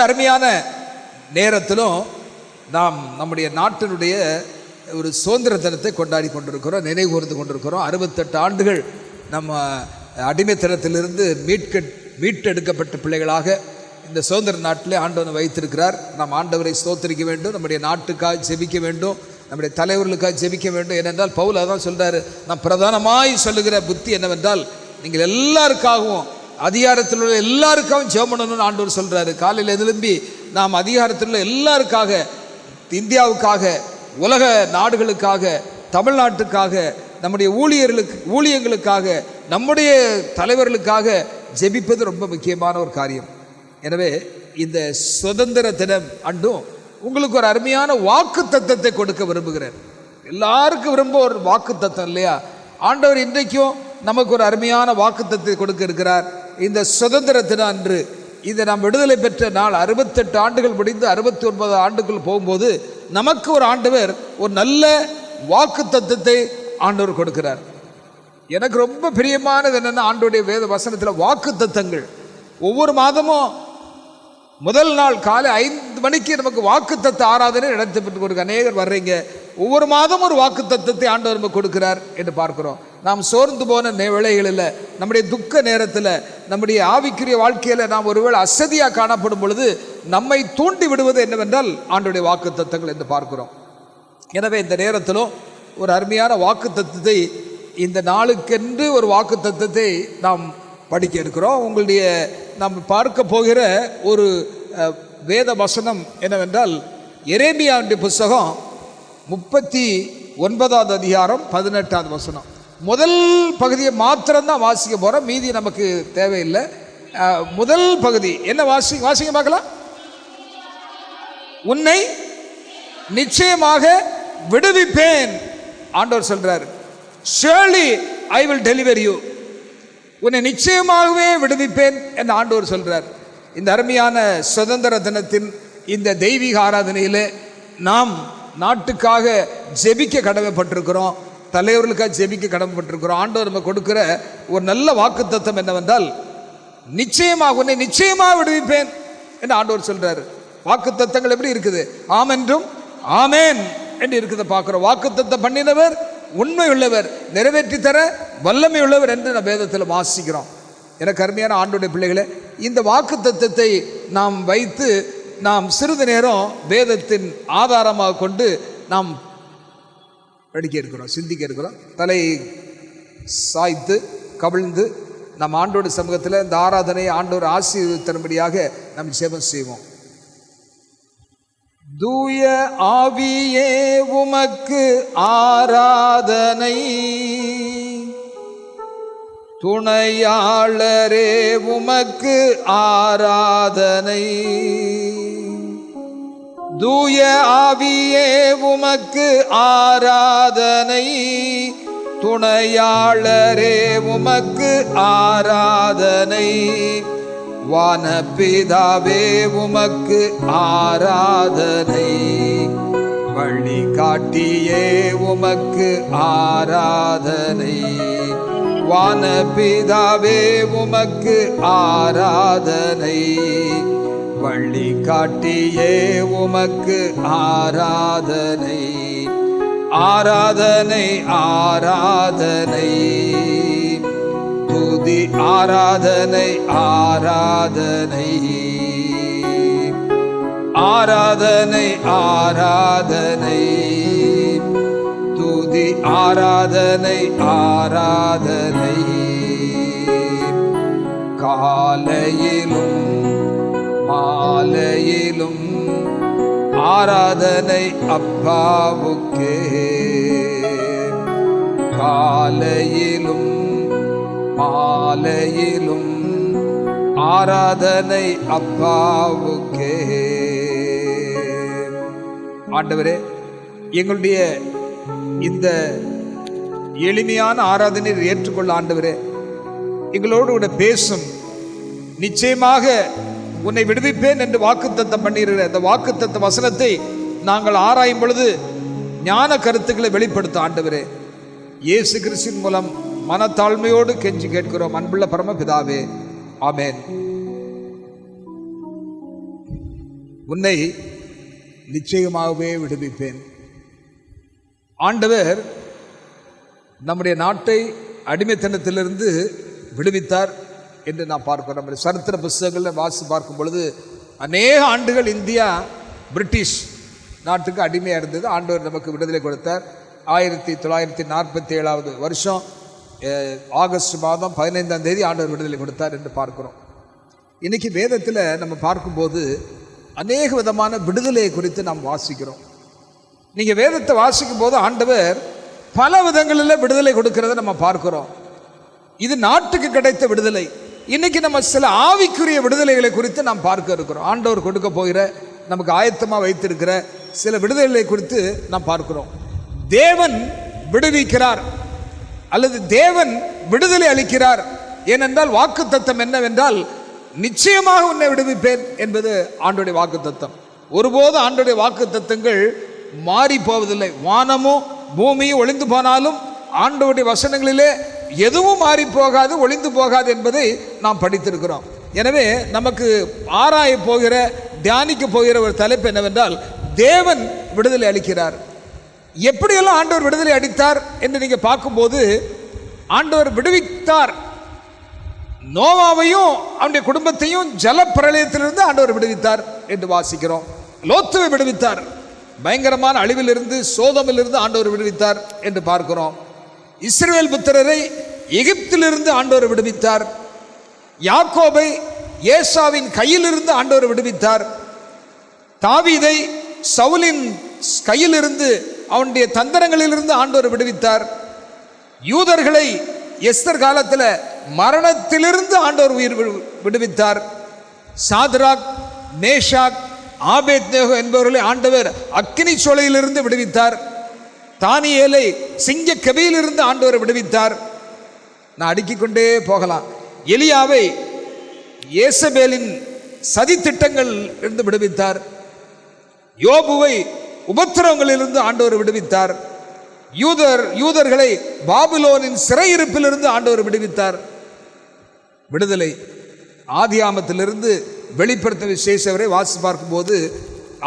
அருமையான நேரத்திலும் நாம் நம்முடைய நாட்டினுடைய ஒரு சுதந்திர தினத்தை கொண்டாடி கொண்டிருக்கிறோம், நினைவு கூர்ந்து கொண்டிருக்கிறோம். 68 ஆண்டுகள் நம்ம அடிமைத்தனத்திலிருந்து மீட்டெடுக்கப்பட்ட பிள்ளைகளாக இந்த சுதந்திர நாட்டிலே ஆண்டவனை வைத்திருக்கிறார். நாம் ஆண்டவரை ஸ்தோத்திரிக்க வேண்டும், நம்முடைய நாட்டுக்காக ஜெபிக்க வேண்டும், நம்முடைய தலைவர்களுக்காக ஜெபிக்க வேண்டும். ஏனென்றால் பவுல் அதான் சொல்கிறாரு, நான் பிரதானமாய் சொல்லுகிற புத்தி என்னவென்றால் நீங்கள் எல்லாருக்காகவும் அதிகாரத்தில் உள்ள எல்லாருக்காகவும் ஜெபம் பண்ணணும்னு ஆண்டவர் சொல்கிறாரு. காலையில் எழும்பி நாம் அதிகாரத்தில் உள்ள எல்லாருக்காக, இந்தியாவுக்காக, உலக நாடுகளுக்காக, தமிழ்நாட்டுக்காக, நம்முடைய ஊழியங்களுக்காக, நம்முடைய தலைவர்களுக்காக ஜெபிப்பது ரொம்ப முக்கியமான ஒரு காரியம். எனவே இந்த சுதந்திர தினம் அன்றும் உங்களுக்கு ஒரு அருமையான வாக்கு தத்தத்தை கொடுக்க விரும்புகிறேன். எல்லாருக்கும் விரும்ப ஒரு வாக்கு தத்தம் இல்லையா? ஆண்டவர் இன்றைக்கும் நமக்கு ஒரு அருமையான வாக்கு தத்தத்தை கொடுக்க இருக்கிறார். இந்த சுதந்திர தினம் அன்று, இந்த நாம் விடுதலை பெற்ற நாள் 68 ஆண்டுகள் முடிந்து 69 ஆண்டுகள் போகும்போது நமக்கு ஒரு ஆண்டவர் ஒரு நல்ல வாக்கு தத்தத்தை ஆண்டவர் கொடுக்கிறார். எனக்கு ரொம்ப பிரியமானது என்னென்னா, ஆண்டவருடைய வேத வசனத்தில் வாக்கு தத்தங்கள் ஒவ்வொரு மாதமும் முதல் நாள் காலை 5 மணிக்கு நமக்கு வாக்கு தத்த ஆராதனை நடத்தப்பட்டு கொடுக்க அநேகர் வர்றீங்க. ஒவ்வொரு மாதமும் ஒரு வாக்கு தத்தத்தை ஆண்டவர் நமக்கு கொடுக்கிறார் என்று பார்க்கிறோம். நாம் சோர்ந்து போன வேளைகளில், நம்முடைய துக்க நேரத்தில், நம்முடைய ஆவிக்குரிய வாழ்க்கையில் நாம் ஒருவேளை அசதியாக காணப்படும் பொழுது நம்மை தூண்டி விடுவது என்னவென்றால் ஆண்டவருடைய வாக்கு தத்தங்கள் என்று பார்க்கிறோம். எனவே இந்த நேரத்திலும் ஒரு அருமையான வாக்கு தத்தத்தை, இந்த நாளுக்கென்று ஒரு வாக்கு தத்தத்தை நாம் படிக்க இருக்கிறோம். உங்களுடைய நாம் பார்க்க போகிற ஒரு வேத வசனம் என்னவென்றால் எரேமியாவுடைய புஸ்தகம் 39வது அதிகாரம் 18வது வசனம். முதல் பகுதியை மாத்திரம்தான் வாசிக்க போகிறோம், மீதி நமக்கு தேவையில்லை. முதல் பகுதி என்ன வாசிக்க பார்க்கலாம். உன்னை நிச்சயமாக விடுவிப்பேன், ஆண்டவர் சொல்றார். surely I will deliver you, உன்னை நிச்சயமாகவே விடுவிப்பேன் என்று ஆண்டவர் சொல்றார். இந்த அருமையான சுதந்திர தினத்தின் இந்த தெய்வீக ஆராதனையில் நாம் நாட்டுக்காக ஜெபிக்க கடமைப்பட்டிருக்கிறோம், தலைவர்களுக்காக ஜெபிக்க கடமைப்பட்டிருக்கிறோம். ஆண்டவர் நம்ம கொடுக்கிற ஒரு நல்ல வாக்குத்தத்தம் என்னவென்றால், நிச்சயமாக உன்னை நிச்சயமாக விடுவிப்பேன் என்று ஆண்டவர் சொல்றாரு. வாக்குத்தத்தங்கள் எப்படி இருக்குது? ஆம் என்றும் ஆமேன் என்று இருக்கிறத பார்க்கிறோம். வாக்குத்தத்தம் பண்ணினவர் உண்மை உள்ளவர், நிறைவேற்றி தர வல்லமை உள்ளவர் என்று நம்ம வேதத்தில் வாசிக்கிறோம். எனக்கு அருமையான ஆண்டோடைய பிள்ளைகளே, இந்த வாக்குத்தத்தத்தை நாம் வைத்து நாம் சிறிது நேரம் வேதத்தின் ஆதாரமாக கொண்டு நாம் படிக்க இருக்கிறோம், சிந்திக்க இருக்கிறோம். தலை சாய்த்து கவிழ்ந்து நம் ஆண்டோட சமூகத்தில் இந்த ஆராதனை ஆண்டோர் ஆசீர்வதித்தரும்படியாக நாம் ஜெபம் செய்வோம். தூய ஆவியே உமக்கு ஆராதனை, துணையாளரே உமக்கு ஆராதனை. தூய ஆவியே உமக்கு ஆராதனை, துணையாளரே உமக்கு ஆராதனை. வானபிதாவே உமக்கு ஆராதனை, வழிகாட்டியே உமக்கு ஆராதனை. வானபிதாவே உமக்கு ஆராதனை, வழிகாட்டியே உமக்கு ஆராதனை. ஆராதனை ஆராதனை துதி ஆராதனை ஆராதனை. ஆராதனை ஆராதனை துதி ஆராதனை ஆராதனை. காலையிலும் மாலையிலும் ஆராதனை அப்பாவுக்கே. காலையிலும் மாலையிலும் ஆராதனை அப்பாவுக்கே. ஆண்டவரே, எங்களுடைய இந்த எளிமையான ஆராதனை ஏற்றுக்கொள்ள ஆண்டவரே, எங்களோடு கூட பேசும். நிச்சயமாக உன்னை விடுவிப்பேன் என்று வாக்குத்தத்தம் பண்ணியிருக்கிற இந்த வாக்குத்தத்த வசனத்தை நாங்கள் ஆராயும் பொழுது ஞான கருத்துக்களை வெளிப்படுத்த ஆண்டவரே, இயேசு கிறிஸ்துவின் மூலம் மனத்தாழ்மையோடு கெஞ்சி கேட்கிறோம் அன்புள்ள பரமபிதாவே, ஆமென். உன்னை நிச்சயமாகவே விடுவிப்பேன். ஆண்டவர் நம்முடைய நாட்டை அடிமைத்தனத்திலிருந்து விடுவித்தார் என்று நாம் பார்க்கிறோம். நம்முடைய சரித்திர புஸ்தகங்களில் வாசி பார்க்கும் பொழுது அநேக ஆண்டுகள் இந்தியா பிரிட்டிஷ் நாட்டுக்கு அடிமையாக இருந்தது. ஆண்டவர் நமக்கு விடுதலை கொடுத்தார். 1947 வருஷம் ஆகஸ்ட் மாதம் 15ஆம் தேதி ஆண்டவர் விடுதலை கொடுத்தார் என்று பார்க்கிறோம். இன்றைக்கி வேதத்தில் நம்ம பார்க்கும்போது அநேக விதமான விடுதலையை குறித்து நாம் வாசிக்கிறோம். நீங்கள் வேதத்தை வாசிக்கும் போது ஆண்டவர் பல விதங்களில் விடுதலை கொடுக்கிறத நம்ம பார்க்கிறோம். இது நாட்டுக்கு கிடைத்த விடுதலை. இன்னைக்கு நம்ம சில ஆவிக்குரிய விடுதலைகளை குறித்து நாம் பார்க்க இருக்கிறோம். ஆண்டவர் கொடுக்க போகிற நமக்கு ஆயத்தமாக வைத்திருக்கிற சில விடுதலைகளை குறித்து நாம் பார்க்கிறோம். தேவன் விடுவிக்கிறார் அல்லது தேவன் விடுதலை அளிக்கிறார். ஏனென்றால் வாக்குத்தத்தம் என்னவென்றால் நிச்சயமாக உன்னை விடுவிப்பேன் என்பது ஆண்டவருடைய வாக்குத்தத்தம். ஒருபோது ஆண்டவருடைய வாக்குத்தத்தங்கள் மாறி போவதில்லை. வானமும் பூமியும் ஒளிந்து போனாலும் ஆண்டவருடைய வசனங்களிலே எதுவும் மாறி போகாது, ஒளிந்து போகாது என்பதை நாம் படித்திருக்கிறோம். எனவே நமக்கு ஆராய போகிற தியானிக்க போகிற ஒரு தலைப்பு என்னவென்றால் தேவன் விடுதலை அளிக்கிறார். எப்படியெல்லாம் ஆண்டவர் விடுதலை அளித்தார் என்று நீங்க பார்க்கும்போது ஆண்டவர் விடுவித்தார். நோவாவையும் அவனுடைய குடும்பத்தையும் ஜல பிரளயத்திலிருந்து ஆண்டவர் விடுவித்தார் என்று வாசிக்கிறோம். லோத்துவை விடுவித்தார். பயங்கரமான அழிவிலிருந்து சோதமிலிருந்து ஆண்டவர் விடுவித்தார் என்று பார்க்கிறோம். இஸ்ரவேல் புத்திரரை எகிப்திலிருந்து ஆண்டவர் விடுவித்தார். யாக்கோபை ஏசாவின் கையிலிருந்து ஆண்டவர் விடுவித்தார். தாவீதை சவுலின் கையிலிருந்து அவனுடைய தந்திரங்களிலிருந்து ஆண்டவர் விடுவித்தார். யூதர்களை எஸ்தர் காலத்தில் மரணத்திலிருந்து ஆண்டவர் உயிர் விடுவித்தார். சாத்ராக், மேஷாக், ஆபேத்நேகோ என்பவர்களை ஆண்டவர் அக்கினி சோலையிலிருந்து விடுவித்தார். தானியேலை சிங்க கெபியிலிருந்து ஆண்டவர் விடுவித்தார். நான் அடுக்கிக் கொண்டே போகலாம். எலியாவை ஏசபேலின் சதி திட்டங்கள் இருந்து விடுவித்தார். யோபுவை உபத்திரவங்களிலிருந்து ஆண்டவர் விடுவித்தார். யூதர்களை பாபிலோனின் சிறையிருப்பிலிருந்து ஆண்டவர் விடுவித்தார். விடுதலை ஆதியாமத்திலிருந்து வெளிப்படுத்த விசேஷம் வரை வாசி பார்க்கும்போது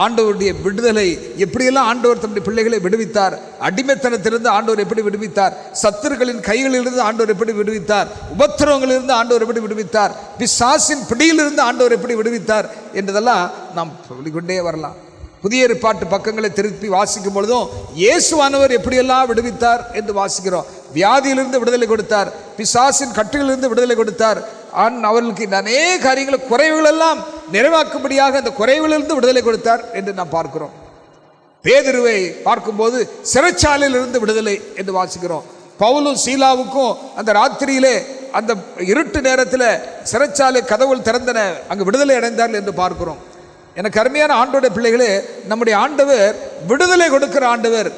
ஆண்டவருடைய விடுதலை எப்படியெல்லாம் ஆண்டவர் தம்முடைய பிள்ளைகளை விடுவித்தார். அடிமைத்தனத்திலிருந்து ஆண்டவர் எப்படி விடுவித்தார், சத்துருக்களின் கைகளிலிருந்து ஆண்டவர் எப்படி விடுவித்தார், உபத்திரவங்களிலிருந்து ஆண்டவர் எப்படி விடுவித்தார், பிசாசின் பிடியிலிருந்து ஆண்டவர் எப்படி விடுவித்தார் என்றதெல்லாம் நாம் சொல்லிக்கொண்டே வரலாம். புதிய ஏற்பாட்டு பக்கங்களை திருப்பி வாசிக்கும் பொழுதும் இயேசுவானவர் எப்படியெல்லாம் விடுவித்தார் என்று வாசிக்கிறோம். வியாதியிலிருந்து விடுதலை கொடுத்தார், பிசாசின் கட்டுகளிலிருந்து விடுதலை கொடுத்தார். அவர்களுக்கு அநேக காரியங்கள் குறைவுகள் எல்லாம் நிறைவாக்கும்படியாக அந்த குறைவிலிருந்து விடுதலை கொடுத்தார் என்று நாம் பார்க்கிறோம். பேதுருவை பார்க்கும்போது சிறைச்சாலையிலிருந்து விடுதலை என்று வாசிக்கிறோம். பவுலும் சீலாவுக்கும் அந்த ராத்திரியிலே அந்த இருட்டு நேரத்தில் சிறைச்சாலை கதவுகள் திறந்தன, அங்கு விடுதலை அடைந்தார்கள் என்று பார்க்கிறோம். எனக்கு அருமையான ஆண்டோட பிள்ளைகளே, நம்முடைய ஆண்டவர் விடுதலை கொடுக்கிற ஆண்டவர்,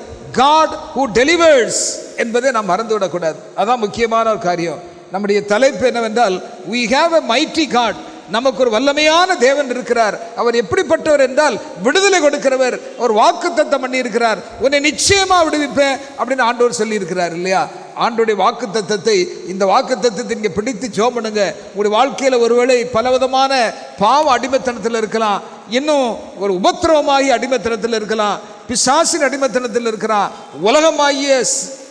God who delivers என்பதை நாம் மறந்துவிடக்கூடாது. அதான் முக்கியமான ஒரு காரியம். நம்முடைய தலைப்பு என்னவென்றால் we have a mighty God. நமக்கு ஒரு வல்லமையான தேவன் இருக்கிறார். அவர் எப்படிப்பட்டவர் என்றால் விடுதலை கொடுக்கிறவர். ஒரு வாக்குத்தத்தம் பண்ணி இருக்கிறார், உன்னை நிச்சயமா விடுவிப்பேன் அப்படின்னு ஆண்டவர் சொல்லி இருக்கிறார் இல்லையா? ஆண்டோடைய வாக்குத்தத்தத்தை, இந்த வாக்குத்தத்தத்தை இங்கே பிடித்து ஜெபம் பண்ணுங்க. உங்களுடைய வாழ்க்கையில் ஒருவேளை பலவிதமான பாவ அடிமைத்தனத்தில் இருக்கலாம், இன்னும் ஒரு உபத்திரவமாகி அடிமைத்தனத்தில் இருக்கலாம், பிசாசின் அடிமைத்தனத்தில் இருக்கிறான், உலகமாகிய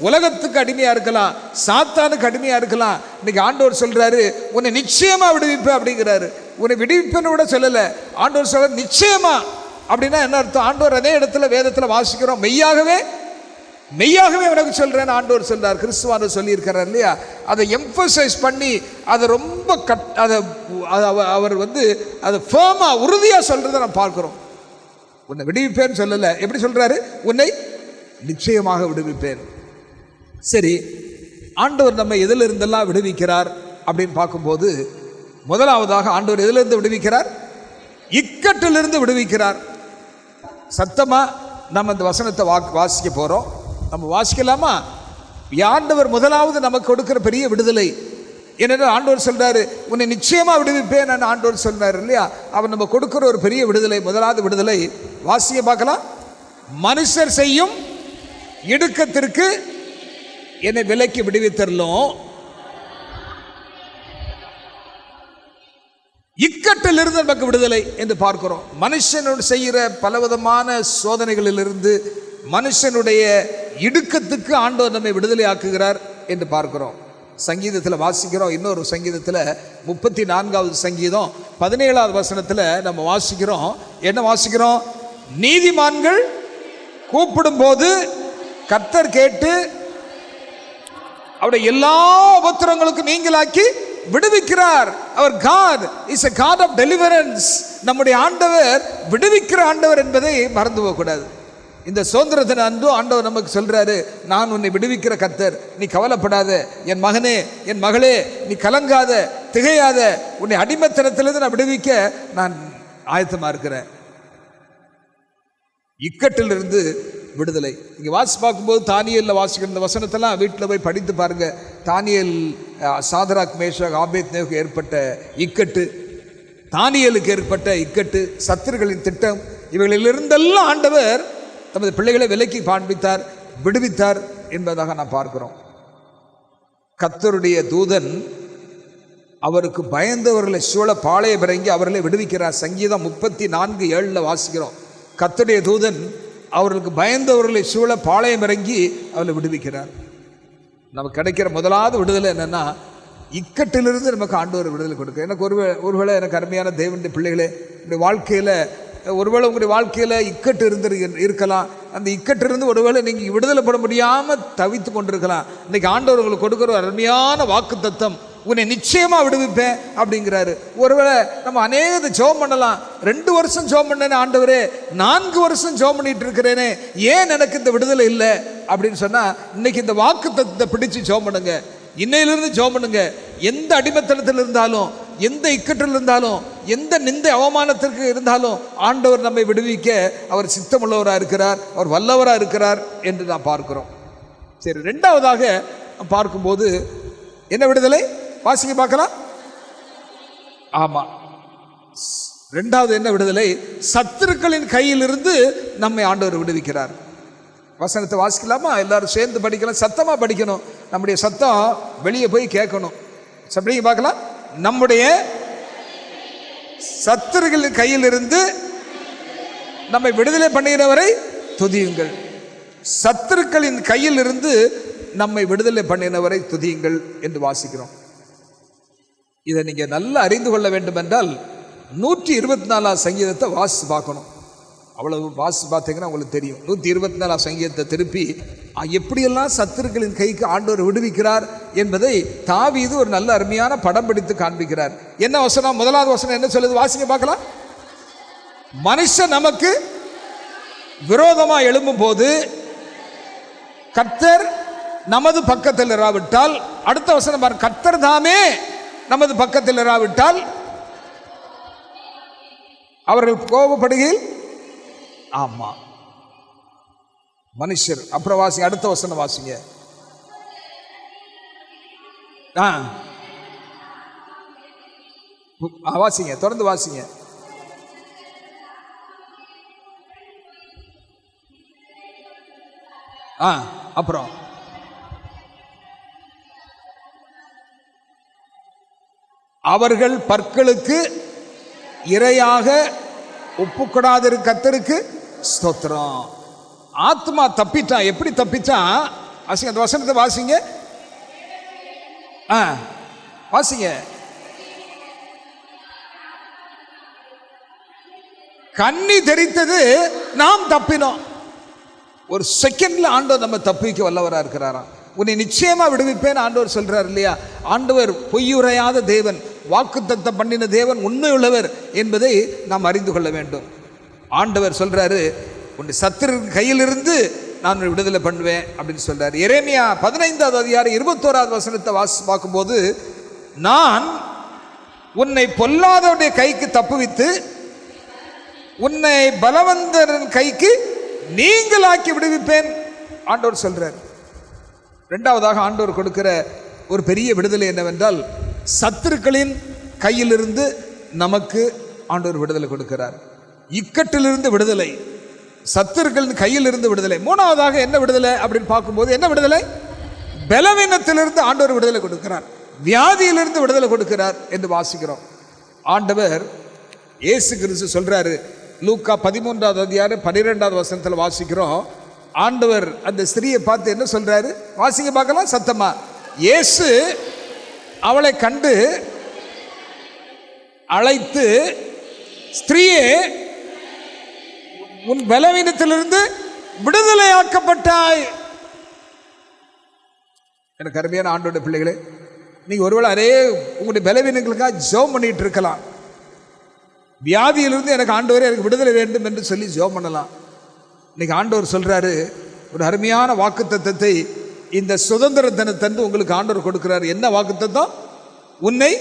உலகத்துக்கு அடிமையா இருக்கலாம், சாத்தானுக்கு அடிமையா இருக்கலாம். இன்னைக்கு ஆண்டவர் சொல்றாரு உன்னை நிச்சயமா விடுவிப்பேன் அப்படிங்கிறாரு. உன்னை விடுவிப்பேன்னு கூட சொல்லல, ஆண்டவர் சொல்ற நிச்சயமா. அப்படின்னா என்ன அர்த்தம்? ஆண்டவர் அதே இடத்துல வேதத்தில் வாசிக்கிறோம், மெய்யாகவே மெய்யாகவே உனக்கு சொல்றேன் ஆண்டவர் சொல்றார். கிறிஸ்துவானவர் சொல்லி இருக்கிறார் இல்லையா? அதை எம்பசைஸ் பண்ணி அதை ரொம்ப அவர் அதை ஃபேமா உறுதியா சொல்றதை நான் பார்க்கிறோம். உன்னை விடுவிப்பேன்னு சொல்லல, எப்படி சொல்றாரு? உன்னை நிச்சயமாக விடுவிப்பேன். சரி, ஆண்டவர் நம்ம எதில் இருந்தெல்லாம் விடுவிக்கிறார் அப்படின்னு பார்க்கும்போது, முதலாவதாக ஆண்டவர் எதிலிருந்து விடுவிக்கிறார்? இக்கட்டிலிருந்து விடுவிக்கிறார். சத்தமா நம்ம இந்த வசனத்தை வாசிக்க போறோம். நம்ம வாசிக்கலாமா? ஆண்டவர் முதலாவது நமக்கு கொடுக்கிற பெரிய விடுதலை ஏனென்றால் ஆண்டவர் சொல்றாரு உன்னை நிச்சயமா விடுவிப்பேன் நான் ஆண்டவர் சொல்றாரு இல்லையா? அவர் நம்ம கொடுக்கிற ஒரு பெரிய விடுதலை. முதலாவது விடுதலை வாசிக்க பார்க்கலாம். மனுஷர் செய்யும் இடுக்கத்திற்கு என்னை விலைக்கு விடுவித்தரலும். இக்கட்டிலிருந்து நமக்கு விடுதலை என்று பார்க்கிறோம். மனுஷனோடு செய்கிற பலவிதமான சோதனைகளிலிருந்து, மனுஷனுடைய இடுக்கத்துக்கு ஆண்டவர் நம்மை விடுதலை ஆக்குகிறார் என்று பார்க்கிறோம். சங்கீதத்தில் வாசிக்கிறோம். இன்னொரு சங்கீதத்தில் 34வது சங்கீதம் 17வது வசனத்தில் நம்ம வாசிக்கிறோம். என்ன வாசிக்கிறோம்? நீதிமான்கள் கூப்பிடும் போது கர்த்தர் கேட்டு அவருடைய எல்லா உபத்திரங்களுக்கும் நீங்களாக்கி விடுவிக்கிறார். அவர் God is a God of deliverance. நம்முடைய ஆண்டவர் விடுவிக்கிற ஆண்டவர் என்பதை மறந்து போகக்கூடாது. இந்த சுதந்திரத்தின் அன்று ஆண்டவர் நமக்கு சொல்றாரு, நான் உன்னை விடுவிக்கிற கர்த்தர், நீ கவலைப்படாத என் மகனே என் மகளே, நீ கலங்காத திகையாத, உன்னை அடிமைத்தனத்திலிருந்து நான் விடுவிக்க நான் ஆயத்தமா இருக்கிறேன். இக்கட்டிலிருந்து விடுதலை. இங்கே வாசி பார்க்கும்போது தானியேலில் வாசிக்கிற இந்த வசனத்தெல்லாம் வீட்டில் போய் படித்து பாருங்க. தானியேல், சாதராக், மேஷாக், ஆபேத்நேகோவுக்கு ஏற்பட்ட இக்கட்டு, தானியேலுக்கு ஏற்பட்ட இக்கட்டு, சத்துருக்களின் திட்டம், இவைகளிலிருந்தெல்லாம் ஆண்டவர் தமது பிள்ளைகளை விலக்கி காண்பித்தார், விடுவித்தார் என்பதாக நாம் பார்க்கிறோம். கர்த்தருடைய தூதன் அவருக்கு பயந்தவர்களை சூழ பாளையம் இறங்கி அவர்களை விடுவிக்கிறார். சங்கீதம் 34:7 வாசிக்கிறோம். கர்த்தருடைய தூதன் அவர்களுக்கு பயந்தவர்களை சூழ பாளையம் இறங்கி அவர்களை விடுவிக்கிறார். நமக்கு கிடைக்கிற முதலாவது விடுதலை என்னன்னா, இக்கட்டிலிருந்து நமக்கு ஆண்டவர் விடுதலை கொடுக்க. எனக்கு ஒருவேளை எனக்கு அருமையான தேவனுடைய பிள்ளைகளே, இந்த வாழ்க்கையில் ஒருவேளை உங்களுடைய வாழ்க்கையில் இக்கட்டு இருக்கலாம். அந்த இக்கட்டிலிருந்து ஒருவேளை நீங்கள் விடுதலை பட முடியாமல் தவித்து கொண்டிருக்கலாம். இன்றைக்கி ஆண்டவர் உங்களுக்கு கொடுக்குற ஒரு அருமையான வாக்கு தத்தம், உன்னை நிச்சயமாக விடுவிப்பேன் அப்படிங்கிறாரு. ஒருவேளை நம்ம அநேக ஜெபம் பண்ணலாம். 2 வருஷம் ஜெபம் பண்ணேனே ஆண்டவரே, 4 வருஷம் ஜெபம் பண்ணிட்டு இருக்கிறேனே, ஏன் எனக்கு இந்த விடுதலை இல்லை அப்படின்னு சொன்னால், இன்னைக்கு இந்த வாக்கு தத்தத்தை பிடிச்சு ஜெபம் பண்ணுங்க. இன்னையிலிருந்து ஜெபம் பண்ணுங்க. எந்த அடிமைத்தனத்தில் இருந்தாலும், எந்த இக்கட்டில் இருந்தாலும், எந்த நிந்தை அவமானத்திற்கு இருந்தாலும் ஆண்டவர் நம்மை விடுவிக்க அவர் சித்தமுள்ளவராக இருக்கிறார், அவர் வல்லவராக இருக்கிறார் என்று நாம் பார்க்கிறோம். சரி, 2வதாக பார்க்கும்போது என்ன விடுதலை? வாசிக்க பார்க்கலாம். ஆமா, 2வது என்ன விடுதலை? சத்துருக்களின் கையிலிருந்து நம்மை ஆண்டவர் விடுவிக்கிறார். வசனத்தை வாசிக்கலாமா? எல்லாரும் சேர்ந்து படிக்கலாம். சத்தமா படிக்கணும். நம்முடைய சத்தம் வெளியே போய் கேட்கணும். அப்படிங்க பார்க்கலாம். நம்முடைய சத்துருக்களின் கையிலிருந்து நம்மை விடுதலை பண்ணுகிறவரை துதியுங்கள். சத்துருக்களின் கையில் இருந்து நம்மை விடுதலை பண்ணினவரை துதியுங்கள் என்று வாசிக்கிறோம். இதை நீங்க நல்லா அறிந்து கொள்ள வேண்டும் என்றால் 124 சங்கீதத்தை வாசி பார்க்கணும். அவ்வளவு வாசி பார்த்தீங்கன்னா உங்களுக்கு தெரியும். 124 சங்கீதத்தை திருப்பி எப்படியெல்லாம் சத்துருக்களின் கைக்கு ஆண்டவர் விடுவிக்கிறார் என்பதை தாவீது ஒரு நல்ல அருமையான படம் பிடித்து காண்பிக்கிறார். என்ன வசனம்? முதலாவது வசனம் என்ன சொல்லுது? வாசிங்க பார்க்கலாம். மனுஷன் நமக்கு விரோதமா எழும்பும் போது கர்த்தர் நமது பக்கத்தில் இராவிட்டால், அடுத்த வசனம் பாருங்க, கர்த்தர் தாமே நமது பக்கத்தில் இராவிட்டால் அவர்கள் கோபப்படுகையில், ஆமா மனுஷர். அப்புறம் வாசிங்க, அடுத்த வசனம் வாசிங்க. வாசிங்க, தொடர்ந்து வாசிங்க. அப்புறம் அவர்கள் பற்களுக்கு இரையாக ஒப்புக்கொடாதிரு கர்த்தருக்கு ஸ்தோத்திரம். ஆத்மா தப்பிட்டான். எப்படி தப்பிச்சான்? வாசிங்க, அந்த வசனத்தை வாசிங்க. வாசிங்க. கண்ணி தெரித்தது நாம் தப்பினோம். ஒரு செகண்ட்ல ஆண்டவர் நம்ம தப்பிக்க வல்லவராக இருக்கிறாராம். உன்னை நிச்சயமா விடுவிப்பேன் ஆண்டவர் சொல்றார் இல்லையா? ஆண்டவர் பொய்யுரையாத தேவன், வாக்குத்தத்தம் பண்ணின தேவன், உண்மை உள்ளவர் என்பதை நாம் அறிந்து கொள்ள வேண்டும். ஆண்டவர் சொல்றாரு, உன்னை சத்துரு கையிலிருந்து நான் விடுதலை பண்ணுவேன் அப்படின்னு சொல்றாரு. எரேமியா 15வது அதிகாரம் 21வது வசனத்தை பார்க்கும்போது, நான் உன்னை பொல்லாதவருடைய கைக்கு தப்புவித்து உன்னை பலவந்தரின் கைக்கு நீங்களாக்கி விடுவிப்பேன் ஆண்டவர் சொல்றார். 2வதாக ஆண்டவர் கொடுக்கிற ஒரு பெரிய விடுதலை என்னவென்றால், சத்துருக்களின் கையிலிருந்து நமக்கு ஆண்டவர் விடுதலை கொடுக்கிறார். இக்கட்டிலிருந்து விடுதலை, சத்துருக்களின் கையிலிருந்து விடுதலை. 3வதாக என்ன விடுதலை அப்படின்னு பார்க்கும்போது, என்ன விடுதலை? பலவீனத்திலிருந்து ஆண்டவர் விடுதலை கொடுக்கிறார், வியாதியிலிருந்து விடுதலை கொடுக்கிறார் என்று வாசிக்கிறோம். ஆண்டவர் இயேசு கிறிஸ்து சொல்றாரு. லூக்கா 13வது அதிகாரம் 12வது வசனத்தில் வாசிக்கிறோம். ஆண்டவர் அந்த ஸ்திரியை பார்த்து என்ன சொல்றாரு? வாசிக்க பார்க்கலாம் சத்தமா. இயேசு அவளை கண்டு அழைத்து, ஸ்திரீயே, உன் பலவீனத்திலிருந்து விடுதலையாக்கப்பட்டாய். எனக்கு அருமையான ஆண்டோட பிள்ளைகளே, நீங்க ஒருவேளை அரே உங்களுடைய பலவீனங்களுக்காக ஜெபம் பண்ணிட்டு இருக்கலாம். வியாதியிலிருந்து எனக்கு ஆண்டவரே எனக்கு விடுதலை வேண்டும் என்று சொல்லி ஜெபம் பண்ணலாம். இன்னைக்கு ஆண்டவர் சொல்றாரு, ஒரு அருமையான வாக்குத்தத்தத்தை இந்த சுதந்திர தினத்தன்று உங்களுக்கு ஆண்டவர் கொடுக்கிறார். என்ன வாக்குத்தத்தம்? உன்னை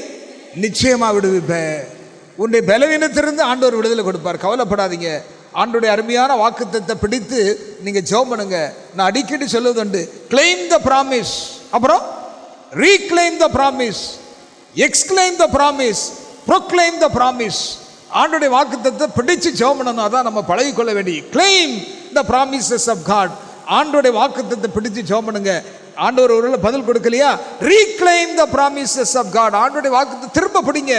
நிச்சயமா விடுவிப்பேன். உன்னுடைய பலவீனத்திலிருந்து ஆண்டவர் விடுதலை கொடுப்பார். கவலைப்படாதீங்க. ஆண்டோடைய அருமையான வாக்குத்தத்தை பிடித்து நீங்க ஜெபம் பண்ணுங்க. நான் அடிக்கடி சொல்லுவதுண்டு, கிளைம் த ப்ராமிஸ், அப்புறம் reclaim the promise, exclaim the promise, proclaim the promise. ஆண்டோடைய வாக்குத்தத்தை பிடிச்சு ஜெபம் பண்ணணும். அதான் நம்ம பழகிக்கொள்ள வேண்டிய. Claim the promises of God. ஆண்டோடைய வாக்குத்தத்தை பிடிச்சு ஜெபம் பண்ணுங்க. ஆண்டவர் ஒருவேளை பதில் கொடுக்கலையா, reclaim the promises of God. ஆண்டோடைய வாக்குத்தை திரும்ப பிடிங்க.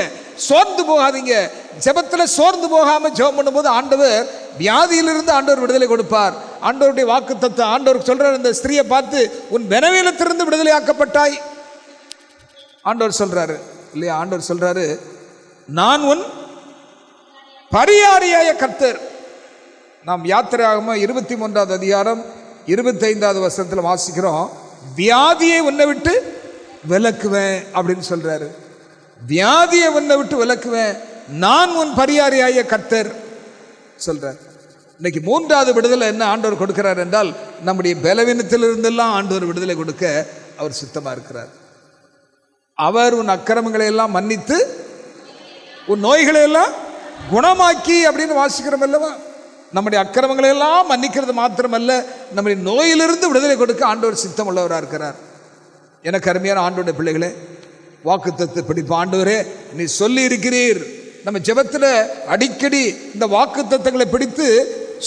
சோர்ந்து போகாதீங்க. ஜெபத்தில் சோர்ந்து போகாம ஜெபம் பண்ணும்போது ஆண்டவர் வியாதியிலிருந்து ஆண்டவர் விடுதலை கொடுப்பார். ஆண்டவருடைய வாக்குத்தத்தை ஆண்டவர் சொல்றார். இந்த ஸ்திரியை பார்த்து, உன் பலவீனத்திலிருந்து விடுதலையாக்கப்பட்டாய். ஆண்டவர் சொல்றாரு இல்லையா? ஆண்டவர் சொல்றாரு, நான் உன் பரியாரியாய கர்த்தர். நாம் யாத்திரையாகமம் 23வது அதிகாரம் 25வது வசனத்தில் வாசிக்கிறோம், வியாதியை உன்னை விட்டு விலக்குவேன் அப்படின்னு சொல்றாரு. வியாதியை உன்னை விட்டு விலக்குவேன், நான் உன் பரியாரியாய கர்த்தர் சொல்றார். இன்னைக்கு 3வது விடுதலை என்ன ஆண்டவர் கொடுக்கிறார் என்றால், நம்முடைய பலவீனத்திலிருந்தெல்லாம் ஆண்டவர் விடுதலை கொடுக்க அவர் சுத்தமா இருக்கிறார். அவர் உன் அக்கிரமங்களை எல்லாம் மன்னித்து உன் நோய்களை எல்லாம் குணமாக்கி அப்படின்னு வாசிக்கிறோம் அல்லவா? நம்முடைய அக்கிரமங்களை எல்லாம் மன்னிக்கிறது மாத்திரமல்ல, நம்முடைய நோயிலிருந்து விடுதலை கொடுக்க ஆண்டவர் சித்தம் உள்ளவராக இருக்கிறார். எனக்கு அருமையான ஆண்டோட பிள்ளைகளே, வாக்குத்தத்தை பிடிப்பு. ஆண்டவரே நீ சொல்லி இருக்கிறீர். நம்ம ஜெபத்தில் அடிக்கடி இந்த வாக்குத்தத்தங்களை பிடித்து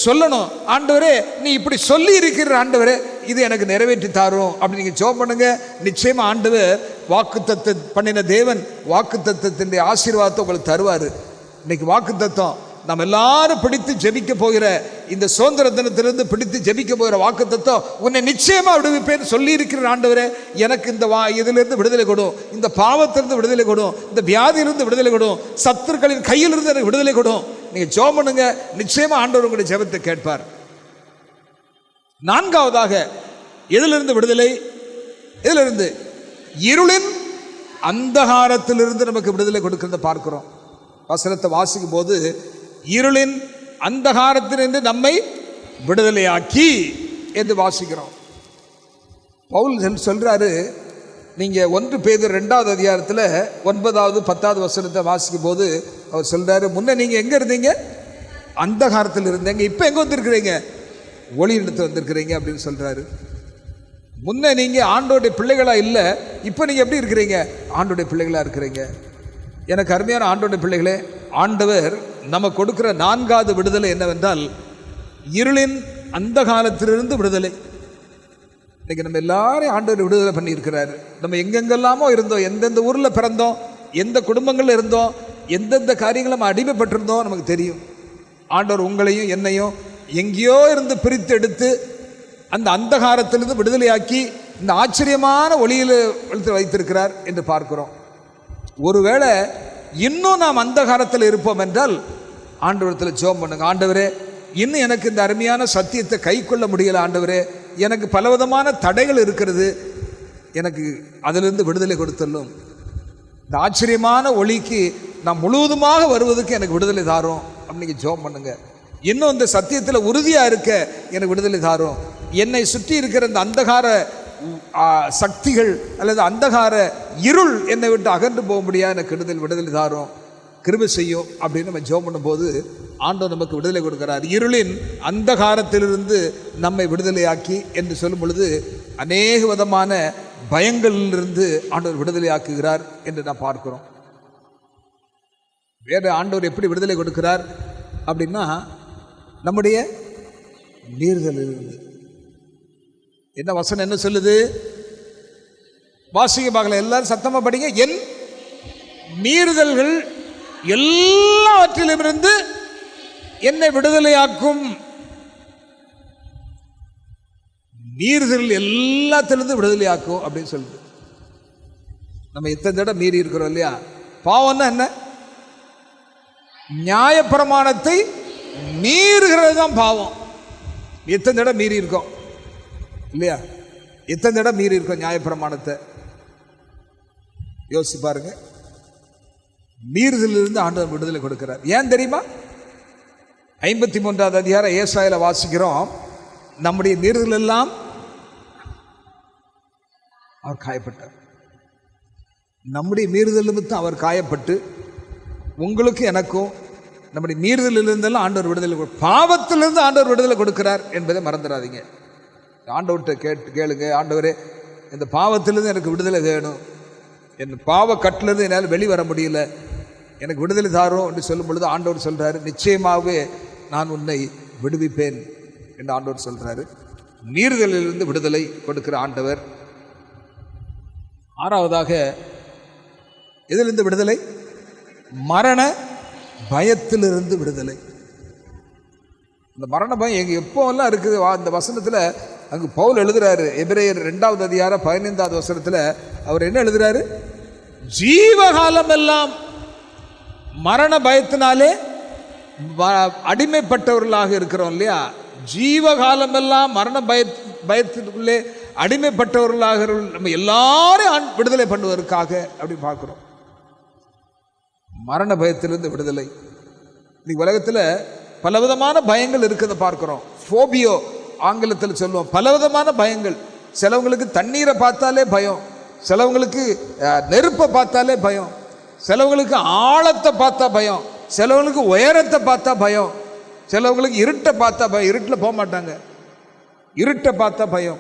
சொல்லணும். ஆண்டவரே நீ இப்படி சொல்லி இருக்கிற, ஆண்டவரே இது எனக்கு நிறைவேற்றி தாரும் அப்படி நீங்க ஜெபம் பண்ணுங்க. நிச்சயமா ஆண்டவர் வாக்குத்தத்தை பண்ணின தேவன் வாக்குத்தத்தத்தினுடைய ஆசீர்வாதத்தை உங்களுக்கு தருவார். இன்னைக்கு வாக்குத்தத்தம் நம்ம எல்லாரும் பிடித்து ஜெபிக்க போகிற இந்த சுதந்திர தினத்திலிருந்து பிடித்து ஜெபிக்க போகிற வாக்குத்தத்தம், உன்னை நிச்சயமா விடுவிப்பேன் சொல்லி இருக்கிற ஆண்டவரே எனக்கு இந்த இதிலிருந்து விடுதலை கொடும், இந்த பாவத்திலிருந்து விடுதலை கொடும், இந்த வியாதியிலிருந்து விடுதலை கொடும், சத்துருக்களின் கையிலிருந்து எனக்கு விடுதலை கொடும். நீங்க ஜெபம் பண்ணுங்க. நிச்சயமா ஆண்டவர் உங்களுடைய ஜெபத்தை கேட்பார். 4வதாக எதிலிருந்து விடுதலை? எதிலிருந்து? இருளின் அந்தகாரத்திலிருந்து நமக்கு விடுதலை கொடுக்கிறத பார்க்கிறோம். வசனத்தை வாசிக்கும் போது, இருளின் அந்தகாரத்திலிருந்து நம்மை விடுதலையாக்கி என்று வாசிக்கிறோம். பவுல் சொல்றாரு, நீங்க 1 பேதுரு 2வது அதிகாரத்தில் 9வது 10வது வசனத்தை வாசிக்கும் போது அவர் சொல்றாரு, முன்ன நீங்க எங்க இருந்தீங்க? அந்தகாரத்தில் இருந்தீங்க. இப்ப எங்க வந்திருக்கிறீங்க? ஒளி இடத்துல வந்திருக்கிறீங்க அப்படின்னு சொல்றாரு. முன்ன நீங்க ஆண்டோடைய பிள்ளைகளா இல்லை, இப்ப நீங்க எப்படி இருக்கிறீங்க? ஆண்டோடைய பிள்ளைகளா இருக்கிறீங்க. எனக்கு அருமையான ஆண்டோட பிள்ளைகளே, ஆண்டவர் நம்ம கொடுக்கிற 4வது விடுதலை என்னவென்றால், இருளின் அந்த காலத்திலிருந்து விடுதலை. இன்னைக்கு நம்ம எல்லாரையும் ஆண்டவர் விடுதலை பண்ணி இருக்கிறாரு. நம்ம எங்கெங்கெல்லாமோ இருந்தோம், எந்தெந்த ஊரில் பிறந்தோம், எந்த குடும்பங்களில் இருந்தோம், எந்தெந்த காரியங்கள் நம்ம அடிமைப்பட்டிருந்தோம் நமக்கு தெரியும். ஆண்டவர் உங்களையும் என்னையும் எங்கேயோ இருந்து பிரித்து எடுத்து அந்த அந்தகாரத்திலிருந்து விடுதலையாக்கி இந்த ஆச்சரியமான ஒளியில் வைத்திருக்கிறார் என்று பார்க்கிறோம். ஒருவேளை இன்னும் நாம் அந்தகாரத்தில் இருப்போம் என்றால் ஆண்டவரத்தில் ஜெபம் பண்ணுங்க. ஆண்டவரே இன்னும் எனக்கு இந்த அருமையான சத்தியத்தை கை கொள்ள முடியல, ஆண்டவரே எனக்கு பலவிதமான தடைகள் இருக்கிறது, எனக்கு அதிலிருந்து விடுதலை கொடுத்துள்ளும். இந்த ஆச்சரியமான ஒளிக்கு நான் முழுவதுமாக வருவதற்கு எனக்கு விடுதலை தாரும் அப்படின்னு ஜெபம் பண்ணுங்க. இன்னும் இந்த சத்தியத்தில் உறுதியாக இருக்க எனக்கு விடுதலை தாரும். என்னை சுற்றி இருக்கிற இந்த அந்தகார சக்திகள் அல்லது அந்தகார இருள் என்னை விட்டு அகன்று போக முடியாது, எனக்கு விடுதலை தாரும், கிருபை செய்யும் அப்படின்னு நம்ம ஜெபம் பண்ணும்போது ஆண்டவர் நமக்கு விடுதலை கொடுக்கிறார். இருளின் அந்தகாரத்திலிருந்து நம்மை விடுதலையாக்கி என்று சொல்லும் பொழுது அநேக விதமான பயங்களிலிருந்து ஆண்டவர் விடுதலை ஆக்குகிறார் என்று நாம் பார்க்கிறோம். வேற ஆண்டவர் எப்படி விடுதலை கொடுக்கிறார் அப்படின்னா, நம்முடைய மீறுதலிலிருந்து. என்ன வசனம் என்ன சொல்லுது? வாசிக்க பார்க்கல, எல்லாரும் சத்தமா படிங்க. என் மீறுதல்கள் எல்லாவற்றிலும் இருந்து என்னை விடுதலையாக்கும். மீறுதல் எல்லாத்திலிருந்து விடுதலையாக்கும் அப்படின்னு சொல்லுது. நம்ம எத்தனை தடவை மீறி இருக்கிறோம் இல்லையா? பாவம்னா என்ன? நியாயப்பிரமாணத்தை மீறுகிறது தான் பாவம். எத்தனை தடவை மீறி இருக்கோம் இல்லையா? எத்தனை தடவை மீறி இருக்கோம் நியாயப்பிரமாணத்தை? யோசிச்சு பாருங்க. மீறுதலிருந்து ஆண்டவர் விடுதலை கொடுக்கிறார். ஏன் தெரியுமா? 53வது அதிகாரம் ஏசாயால வாசிக்கிறோம், நம்முடைய மீறுதல் எல்லாம் அவர் காயப்பட்டார். நம்முடைய மீறுதல் நிமித்தம் அவர் காயப்பட்டு உங்களுக்கும் எனக்கும் நம்முடைய மீறுதலிருந்தெல்லாம் ஆண்டவர் விடுதலை, பாவத்திலிருந்து ஆண்டவர் விடுதலை கொடுக்கிறார் என்பதை மறந்துடாதீங்க. ஆண்டவர்கிட்ட கேளுங்க, ஆண்டவரே இந்த பாவத்திலிருந்து எனக்கு விடுதலை வேணும், என் பாவ கட்டிலிருந்து என்னால் வெளிவர முடியல, எனக்கு விடுதலை தாரும் என்று சொல்லும் பொழுது ஆண்டவர் சொல்கிறாரு, நிச்சயமாகவே நான் உன்னை விடுவிப்பேன் என்று ஆண்டவர் சொல்கிறாரு. மீறுதலிலிருந்து விடுதலை கொடுக்கிற ஆண்டவர். ஆறாவதாக எதிலிருந்து விடுதலை? மரண பயத்திலிருந்து விடுதலை. இந்த மரண பயம் எங்க எப்போல்லாம் இருக்குது? அந்த வசனத்தில் அங்கு பவுல் எழுதுறாரு, எபிரேயர் 2வது அதிகாரம் 15வது வசனத்தில் அவர் என்ன எழுதுறாரு? ஜீவகாலம் எல்லாம் மரண பயத்தினாலே அடிமைப்பட்டவர்களாக இருக்கிறோம் இல்லையா? ஜீவகாலம் எல்லாம் மரண பயத்திற்குள்ளே அடிமைப்பட்டவர்களாக நம்ம எல்லாரும் விடுதலை பண்ணுவதற்காக அப்படி பார்க்கிறோம். மரண பயத்திலிருந்து விடுதலை. இன்னைக்கு உலகத்தில் பலவிதமான பயங்கள் இருக்கிறத பார்க்கிறோம். ஃபோபியோ ஆங்கிலத்தில் சொல்லுவோம். பலவிதமான பயங்கள். சிலவங்களுக்கு தண்ணீரை பார்த்தாலே பயம், சிலவங்களுக்கு நெருப்பை பார்த்தாலே பயம், சிலவங்களுக்கு ஆழத்தை பார்த்தா பயம், சிலவங்களுக்கு உயரத்தை பார்த்தா பயம், சிலவங்களுக்கு இருட்டை பார்த்தா பயம். இருட்டில் போக மாட்டாங்க, இருட்டை பார்த்தா பயம்.